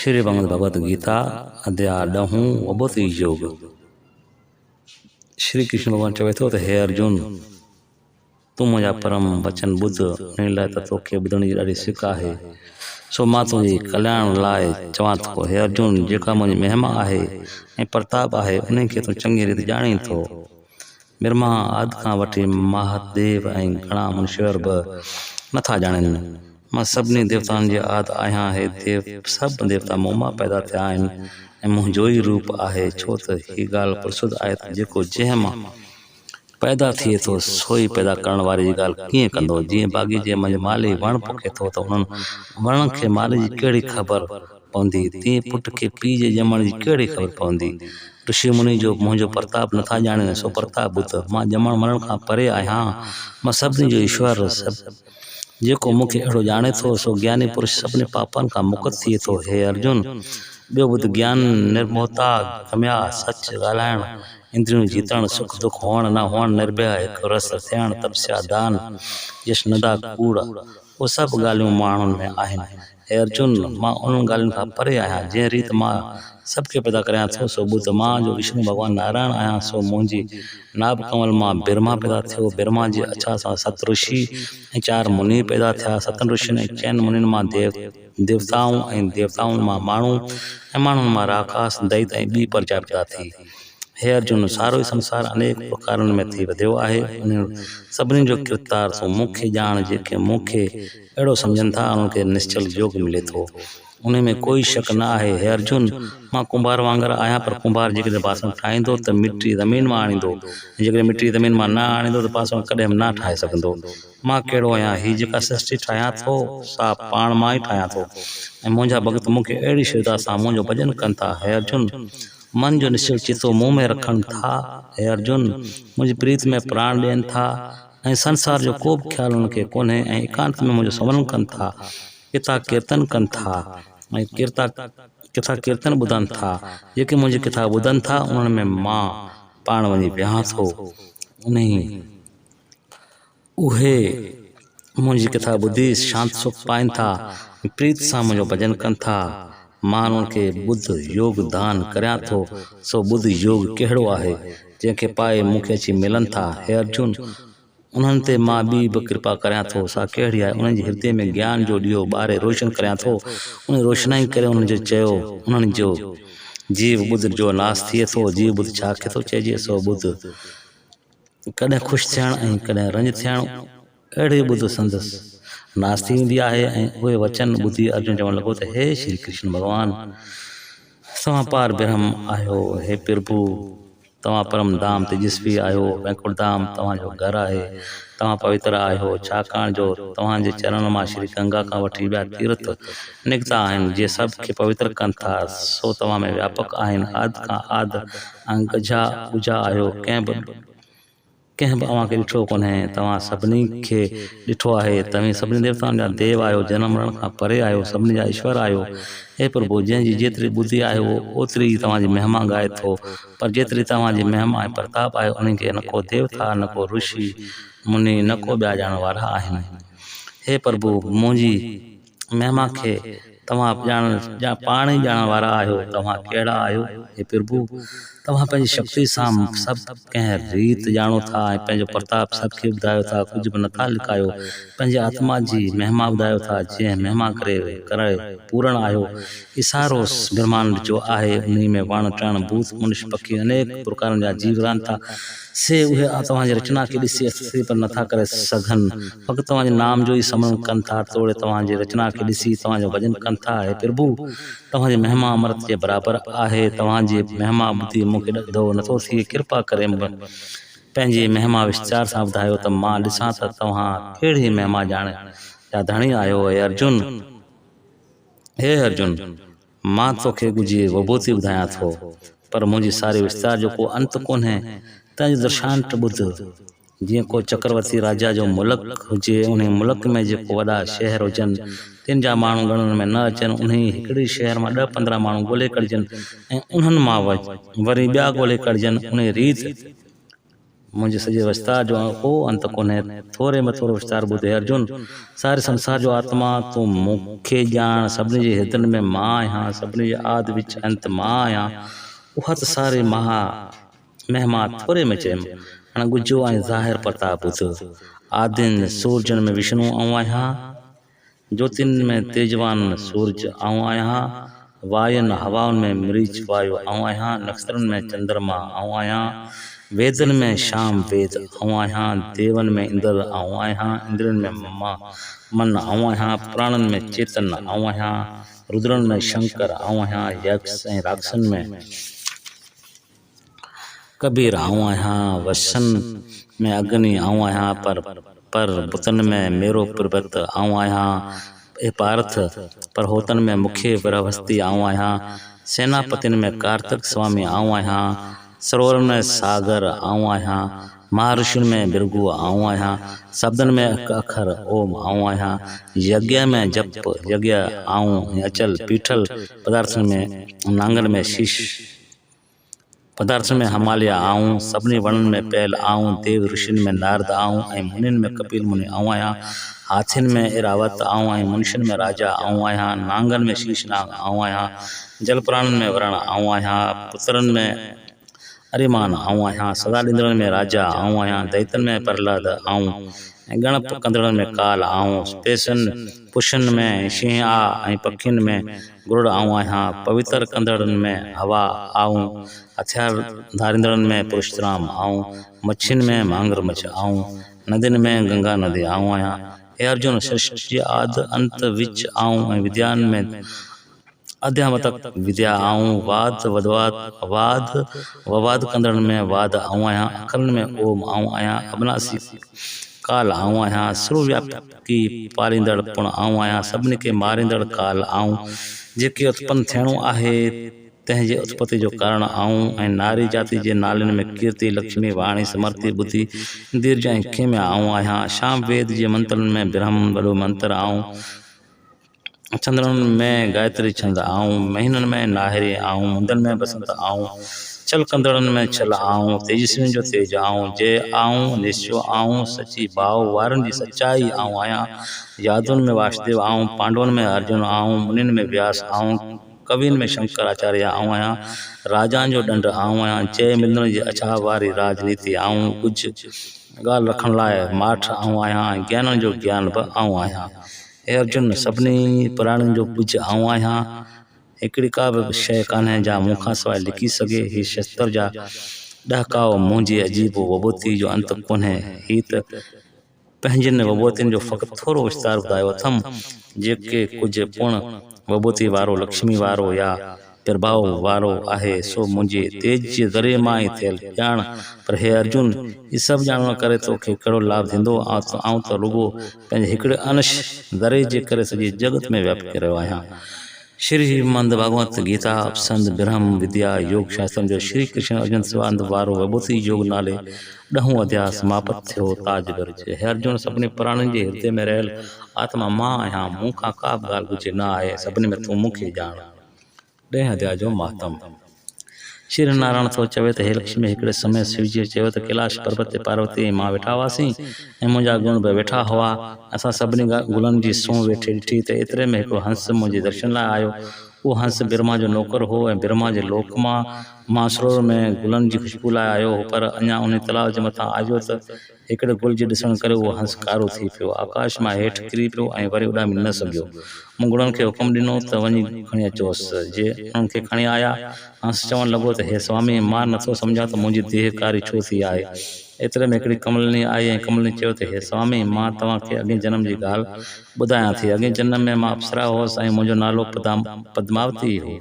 श्री भगवद गीता अध्याय 10 वबोति योग। श्री कृष्ण भगवान चवे थो हे अर्जुन, तू मुझा परम वचन बुध इन लाइ त तोखे ॿुधण जी ॾाढी सिक आहे। सो मां तुंहिंजे कल्याण लाइ चवां थो, हे अर्जुन, जेका मुंहिंजी महिमा आहे ऐं प्रताप आहे उन खे तूं चङी रीति ॼाणी थो। ब्रह्मा आदि खां वठी महादेव ऐं घणा मनुष्यर बि नथा ॼाणनि। मां सभिनी देवताउनि जे आदि आहियां। हे देव सभु देवता मूं मां पैदा थिया आहिनि ऐं मुंहिंजो ई रूप आहे। छो त हीअ ॻाल्हि प्रसिद्ध आहे त जेको जंहिं मां पैदा थिए थो सो ई पैदा करण वारी जी ॻाल्हि कीअं कंदो। जीअं बाग़ीचे मंझि माली वण पोखे थो त उन्हनि वणनि खे माली जी कहिड़ी ख़बर पवंदी, तीअं पुट खे पीउ जे ॼमण जी कहिड़ी ख़बर पवंदी। ऋषि मुनि जो मुंहिंजो प्रताप नथा ॼाणनि, सो प्रताप ॿुध। मां ॼमण मरण खां परे आहियां, मां सभिनी जो ईश्वर। जेको मूंखे अहिड़ो ॼाणे थो सो ज्ञानी पुरुष सभिनी पापनि खां मुक्त थिए थो। हे अर्जुन, ॿियो ॿुध। ज्ञान, निर्मोहता, गम्या, सच ॻाल्हाइण, इंद्रियूं जीतण, सुख दुख हुअण न हुअण, निर्भय, हिकु रस थियण, तपस्या, दान, यश, नदा, कूड़, उहे सभु ॻाल्हियूं माण्हुनि में आहिनि। हे अर्जुन, मां उन्हनि ॻाल्हियुनि खां परे आहियां। जंहिं रीति मां सभु खे पैदा करियां थो सो ॿुध। मां जो विष्णु भॻवानु नारायण आहियां, सो मुंहिंजी नाभ कमल मां ब्रह्मा पैदा थियो। ब्रह्मा जे अछा सां 7 ऋषि ऐं 4 मुनि पैदा थिया। 7 ऋषियुनि ऐं 4 मुनियुनि मां देवताऊं ऐं देवताउनि मां माण्हू ऐं माण्हुनि मां राखास, दैत ऐं ॿी प्रजा पैदा थी। हे अर्जुन, सारो ई संसार अनेक प्रकारनि में थी वधियो आहे। उन सभिनी जो किरदार तूं मूंखे ॼाण। जेके मूंखे अहिड़ो सम्झनि था उन्हनि खे निश्चल योग मिले थो, उन में कोई शक न आहे। हे अर्जुन, मां कुंभार वांगुरु आहियां, पर कुंभार जेकॾहिं बासण ठाहींदो त मिटी ज़मीन मां आणींदो, जेकॾहिं मिटी ज़मीन मां न आणींदो त बासण कॾहिं बि न ठाहे सघंदो। मां कहिड़ो आहियां, हीअ जेका सृष्टि ठाहियां थो सा पाण मां ई ठाहियां थो ऐं मुंहिंजा भॻत मूंखे अहिड़ी श्रद्धा सां मुंहिंजो भॼन कनि था। हे अर्जुन, मन जो निश्चल चितो मुंह में रखनि था। हे अर्जुन, मुंहिंजी प्रीत में प्राण ॾियनि था ऐं संसार जो को बि ख़्यालु उन्हनि खे कोन्हे ऐं एकांत में मुंहिंजो स्मरण कनि था। किथा कीर्तन कनि था ऐं किथा कीर्तन ॿुधनि था। जेके मुंहिंजी किथा ॿुधनि था उन्हनि में मां पाण वञी वियां थो। उहे मुंहिंजी किथा ॿुधी शांति सुख पाइनि था, प्रीत सां मुंहिंजो भॼन कनि था। मां उन्हनि खे ॿुध योग दान करियां थो। सो ॿुध योग कहिड़ो आहे, जंहिंखे पाए मूंखे अची मिलनि था। हे अर्जुन, उन्हनि ते मां ॿी बि कृपा करियां थो, सा कहिड़ी आहे। उन्हनि जे हृदय में ज्ञान जो ॾियो ॿारे रोशन करियां थो। उन रोशनाई करे उन्हनि जो चयो, उन्हनि जो जीव ॿुध जो नास थिए थो। जीव ॿुध छा खे थो चइजे, सो ॿुध कॾहिं ख़ुशि थियण ऐं कॾहिं रंज थियण, अहिड़े ॿुध संदसि नास थी वेंदी आहे। ऐं उहे वचन ॿुधी अर्जुन चवणु लॻो त हे श्री कृष्ण भॻवानु, तव्हां पार ब्रह्म आहियो। हे प्रभु, तव्हां परम धाम तेजस्वी आहियो। वैकुंठ धाम तव्हांजो घर आहे। तव्हां पवित्र आहियो, छाकाणि जो तव्हांजे चरण मां श्री गंगा खां वठी ॿिया तीर्थ निकिता आहिनि, जे सभ खे पवित्र कनि था। सो तव्हां में व्यापक आहिनि। आदि खां आदि ऐं गजा ॻुझा आहियो। कंहिं बि अव्हां खे ॾिठो कोन्हे। तव्हां सभिनी खे ॾिठो आहे। तव्हीं सभिनी देवताउनि जा देव आहियो। जनम मरण खां परे आहियो। सभिनी जा ईश्वर आहियो। हे प्रभु, जंहिंजी जेतिरी ॿुधी आहे ओतिरी ई तव्हांजी महिमा ॻाए थो, पर जेतिरी तव्हांजी महिमा ऐं प्रताप आहे उन खे न को देवता, न को ऋषि मुनि, न को ॿिया ॼाणण वारा आहिनि। हे प्रभु, मुंहिंजी महिमा खे तव्हां पाण ई ॼाणण वारा आहियो। तव्हां कहिड़ा आहियो। हे प्रभु, तव्हां पंहिंजी शक्ति सां सभु कंहिं रीति ॼाणो था ऐं पंहिंजो प्रताप सभु खे ॿुधायो था। कुझु बि नथा लिकायो। पंहिंजे आत्मा जी महिमा ॿुधायो था, जंहिं महिमा करे पूर्ण आहियो। ही सारो ब्रह्मांड जो आहे। उन में वण टण भूत मनुष्य पखी अनेक प्रकारनि जा जीव रहनि था। से उहे तव्हांजी रचना खे ॾिसी अस्तित्व पर नथा करे सघनि, फ़क़ति तव्हांजे नाम जो ई स्मरण कनि था। तोड़े तव्हांजी रचना खे ॾिसी तव्हांजो भॼन कनि था। हे प्रभु, तव्हांजी महिमा अमृत जे बराबरि आहे। तव्हांजी महिमा ॿुधी मूंखे ॾकदो नथो थिए। कृपा करे पंहिंजी महिमा विस्तार सां ॿुधायो त मां ॾिसां त तव्हां कहिड़ी महिमा ॼाण जा धणी आहियो। हे अर्जुन, मां तोखे ॻुझी वबोती ॿुधायां थो, पर मुंहिंजी सारी विस्तार जो को अंत कोन्हे। तंहिंजो दृष्टांत ॿुध। जीअं को चक्रवर्ती राजा जो मुल्क हुजे, उन मुल्क में जेको वॾा शहर हुजनि, तिन जा माण्हू ॻणण में न अचनि। उन हिकिड़ी शहर मां 10-15 माण्हू ॻोल्हे कढजनि ऐं उन्हनि मां वरी ॿिया ॻोल्हे कढजनि। उन रीति मुझे सजे विस्तार जो को अंत कोन्हे थोड़े में थोड़ो विस्तार ॿुधे अर्जुन। सारे संसार जो आत्मा तूं मूंखे ॼाण, सभिनी जे हितनि में मां आहियां, सभिनी जे आदि विच अंत मां आहियां। उहा त सारे महा महिमा थोड़े में चयमि, हाणे गुजो ऐं ज़ाहिर प्रताप ॿुध। आदिन सूरजन में विष्णु आऊं आहियां, ज्योतिन में तेजवान सूरज आऊं आहियां, वायुनि हवाउनि में मरीच वायु आऊं आहियां, नक्षत्रनि में चंद्रमा आऊं आहियां, वेदन में शाम वेद आऊं आहियां, देवन में इंद्र आऊं आहियां, इंद्रन में मन आऊं आहियां, प्राणन में चेतन आऊं आहियां, रुद्रन में शंकर आऊं आहियां, यक्ष ऐं राक्षसन में कबीर आऊं आहियां, वसन में अग्नि आऊं आहियां, पर बुतन में मेरो पर्वत आऊं आहियां, ए पार्थ पर होतन में मुखे बृहस्पति आऊं आहियां, सेनापतिन में कार्तिक स्वामी आऊं आहियां, सरोवर में सागर आऊं आहियां, महर्षियुनि में भृगु आऊं आहियां, शब्दन में अखर ओम आऊं आहियां, यज्ञ में जप यज्ञ आऊं, अचल पीठल पदार्थन में नांगन में शीश, पदार्थन में हिमालय आऊं, सभिनी वणन में पहल आऊं, देव ऋषिन में नारद आऊं, ऐं मुनिन में कपिल मुनि आऊं आहियां, हाथिन में इरावत आऊं, ऐं मनुष्यन में राजा आऊं आहियां, नांगन में शीश नाग आऊं आहियां, जल प्राणन में वरण आऊं आहियां, पुत्रन में अरिमान आऊं आहियां, सदा इंद्रन में राजा आऊं आहियां, दैतन में प्रहलाद आऊं, ऐं गणप कंदड़न में काल आऊं, पेसन पुशन में सिंह आ, ऐं पखियुनि में गुरुड़ आऊं आहियां, पवित्र कंदड़न में हवा आऊं, हथियार धारिंदड़न में पुरुषराम आऊं, मच्छिन में मांगर मछ आऊं, नदिन में गंगा नदी आऊं आहियां। हे अर्जुन, सृष्टि आद अंत विच आऊं, ऐं विद्यान में अध्यात्मक विद्या आऊं, वाद ववाद कंदड़न में वाद आऊं आहियां, अखरन में ओम आऊं आहियां, अविनाशी काल आऊं आहियां, सर्वव्यापी पालींदड़ पुण आऊं आहियां, सभिनी खे मारींदड़ काल आऊं, जेके उत्पन्न थियणो आहे तंहिंजे उत्पत्ति जो कारण आऊं, ऐं नारी जाति जे नालनि में कीर्ति लक्ष्मी वाणी समर्थि बुद्धि दीर्घ ऐं खेम आऊं आहियां, शाम वेद जे मंत्रन में ब्रह्म वॾो मंत्र आऊं, चंद्रन में गायत्री छंद आऊं, महीनन में नाहरी आऊं, मुंदन में बसंत आऊं, चल कंदड़न में छल आऊं, तेजस्विन जो तेज आऊं, जय आऊं, निश्चो आऊं, सची भाव वारन जी सच्चाई आऊं आहियां, यादुन में वासुदेव आऊं, पांडवन में अर्जुन आऊं, मुनिन में व्यास आऊं, कविन में शंकर आचार्य आऊं आहियां, राजान जो दंड आऊं आहियां, जय मिलण जी अछा वारी राजनीति आऊं, कुझ ॻाल्हि रखण लाइ माठ आऊं आहियां, ज्ञानन जो ज्ञान बि आऊं आहियां। हे अर्जुन, सभिनी पुराणनि जो कुझ आऊं आहियां, हिकिड़ी का बि शइ कान्हे जा मूंखां सवाइ लिखी सघे, ही शस्त्र जा ॾहकाओ मुंहिंजी अजीब विभूति जो अंत कोन्हे, ही त पंहिंजनि विभूतियुनि जो फ़क़ति थोरो विस्तार ॿुधायो अथमि, जेके कुझु पूर्ण विभूति वारो लक्ष्मी वारो या प्रभाव वारो आहे, सो मुंहिंजे तेज जे ज़रिए मां ई थियल ॼाण। पर हे अर्जुन, ही सभु ॼाणण करे तोखे कहिड़ो लाभ थींदो? आऊं त रुॻो पंहिंजे हिकिड़े अंश ज़रिए जे करे सॼे जगत में व्यापी रहियो आहियां। श्रीमद भगवत गीता उपसंद ब्रह्म विद्या योग शास्त्रनि जो श्री कृष्ण अर्जुन संवाद वारो विभूति योग नाले 10हों अध्याय समाप्त थियो। ताज गर्ज। हे अर्जुन, सभिनी पुराणनि जे हृदय में रहियल आत्मा मां आहियां, मूंखां का बि ॻाल्हि घुरिजे न आहे, सभिनी में तूं मूंखे ॼाण। 10 अध्याय जो महत्तम। श्री नारायण थो चवे त हे लक्ष्मी, हिकिड़े समय शिवजी चयो त कैलाश पर्वत ते पार्वती मां वेठा हुआसीं ऐं मुंहिंजा गुण बि वेठा हुआ। असां सभिनी गुलनि जी सूंह वेठे ॾिठी त एतिरे में हिकिड़ो हंस मुंहिंजे दर्शन लाइ आयो। उहो हंस ब्रह्मा जो नौकर हो ऐं ब्रह्मा जे लोक मां सरोवर में गुलनि जी ख़ुशबू लाइ आयो हो, पर अञा उन तलाव जे मथां आयो त हिकिड़े गुल जे ॾिसण करे उहो हंस कारो थी पियो, आकाश मां हेठि किरी पियो ऐं वरी उॾामी न सघियो। मूं गुलनि खे हुकुम ॾिनो त वञी खणी अचोसि। जे उन्हनि खे खणी आया, हंस चवणु लॻो त हे स्वामी, मां नथो सम्झां त मुंहिंजी देह कारी छो थी आहे। एतिरे में हिकिड़ी कमलनी आई ऐं कमलनी चयो त हे स्वामी, मां तव्हांखे अॻे जन्म जी ॻाल्हि ॿुधायां थी। अॻे जन्म में मां अप्सरा हुअसि ऐं मुंहिंजो नालो पद्मावती हो।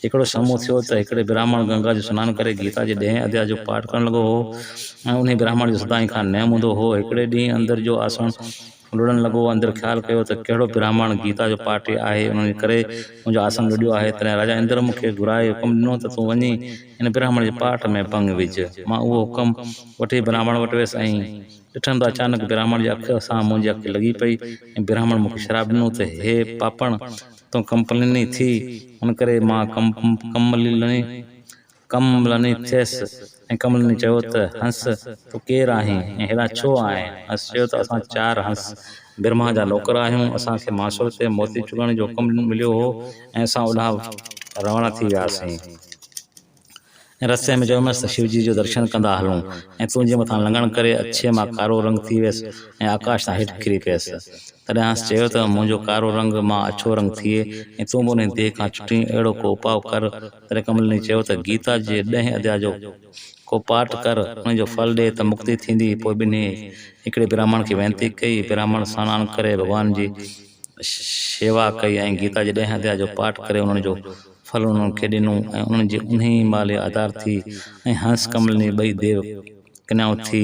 हिकिड़ो समूह थियो त हिकिड़े ब्राह्मण गंगा जो सनानु करे गीता जे 10 अध्याय जो पाठ करणु लॻो हो ऐं उन ब्राह्मण जो सदाई खां नेम हूंदो हो। हिकिड़े ॾींहुं अंदरि जो आसन लुड़ण लॻो। अंदरि ख़्यालु कयो त कहिड़ो ब्राह्मण गीता जो पाठी आहे, उन करे मुंहिंजो आसन लुॾियो आहे। तॾहिं राजा इंद्र मूंखे घुराए हुकुम ॾिनो त तूं वञी हिन ब्राह्मण जे पाठ में भंग विझ। मां उहो हुकुम वठी ब्राह्मण वटि वियुसि ऐं ॾिठमि त अचानक ब्राह्मण जे अखि सां मुंहिंजी अखि लॻी पई ऐं ब्राह्मण मूंखे श्राप ॾिनो त हे पापण, तूं कमलिनी थी। उन करे मां कमलिनी थियसि ऐं कमलनी चयो त हंस तूं केरु आहीं ऐं हेॾा छो आहीं? हंस चयो त असां 4 हंस ब्रह्मा जा नौकर आहियूं। असांखे मासुर ते मोती चुगण जो हुकुम मिलियो हो ऐं असां ओॾां रवाना थी वियासीं। ऐं रस्ते में चयोमांसि त शिवजी जो दर्शन कंदा हलूं ऐं तुंहिंजे मथां लंघण करे अछे मां कारो रंग थी वियसि ऐं आकाश तां हेठि किरी पियसि। तॾहिं हंस चयो त मुंहिंजो कारो रंग मां अछो रंग थिए ऐं तूं बि उन देह खां छुटी अहिड़ो को उपाउ कर। तॾहिं कमलनी चयो त गीता जे 10 अध्याय जो को पाठ कर, उनजो फल ॾे त मुक्ति थींदी। पोइ ॿिन्ही हिकिड़े ब्राह्मण खे वेनती कई। ब्राह्मण सनानु करे भॻवान जी शेवा कई ऐं गीता जे 10 अध्याय जो पाठ करे उन्हनि जो फल उन्हनि खे ॾिनो ऐं उन्हनि जी उन महिल आधार थी ऐं हंस कमलनी ॿई देव कन्याऊं थी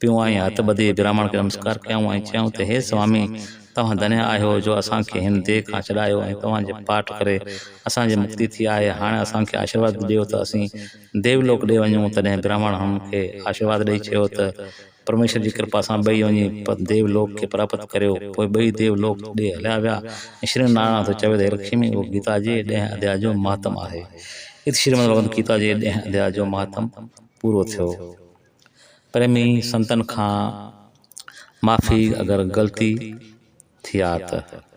पियूं ऐं हथ ॿधी ब्राह्मण खे नमस्कार कयूं ऐं चयूं त हे स्वामी, तव्हां धन्य आहियो जो असांखे हिन देह खां छॾायो ऐं तव्हांजे पाठ करे असांजी मुक्ति थी आहे। हाणे असांखे आशीर्वाद ॾियो त असीं देवलोक ॾे वञूं। तॾहिं ब्राह्मण हुनखे आशीर्वाद ॾेई चयो त परमेश्वर जी कृपा सां ॿई वञी देवलोक खे प्राप्त करियो। पोइ ॿई देवलोक ॾे हलिया विया ऐं श्री नारायण तो चवे त लक्ष्मी उहो गीता जे 10 अध्याय जो महात्म आहे। इत श्रीमद भगवत गीता जे 10 अध्याय जो महात्म पूरो थियो। प्रेमी संतन खां माफ़ी अगरि ग़लती थी आहे त।